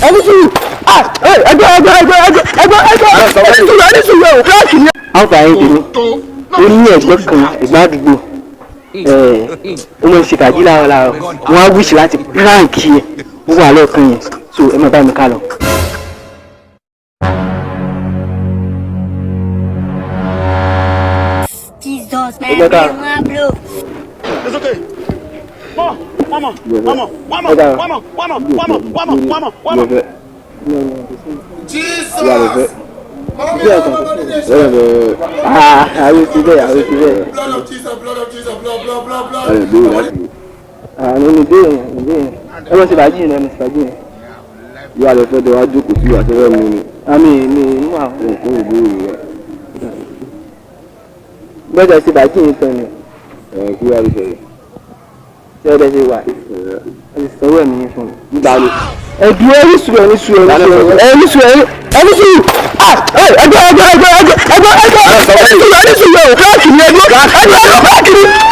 ẹni sùúrù ẹgbẹ́ ẹni sùúrù ẹ̀ kíláàsì ni. àwọn àyè tèmi ó ní ẹgbẹ́ kan ẹgbẹ́ àdúgbò ó mọ̀ ṣe kàjí láàárọ̀ wọn á wíṣì láti prank yẹ ó wà lọ́ọ̀kan yẹn so ẹ má bá mi ká lọ. Jesus, man, bro. It's okay. Mama. Jesus. I will see there. Blood of Jesus, blood. No, ẹ mọ̀ sí bàjí yẹn ẹ mọ̀ sí bàjí yẹn. Yóò àlẹ́ fẹ́ tó wá jókòó sí àtẹ́wẹ́ mi ni. Àmì inú àwọn. Nǹkan ìbéèrè rẹ̀. Gbọ́dọ̀ sí bàjí yẹn tán ni. Kí wàá lè ṣẹlẹ̀? Ṣé ẹ bẹ ṣe wà? Ẹ ti sọ̀rọ̀ ẹ̀mí yẹn fún mi. Nígbà wo? Ẹ̀dùn ẹni sùúrù. Ẹgbẹ́ ẹni sùúrù ẹ̀ kíláàsì ni ẹgbẹ́.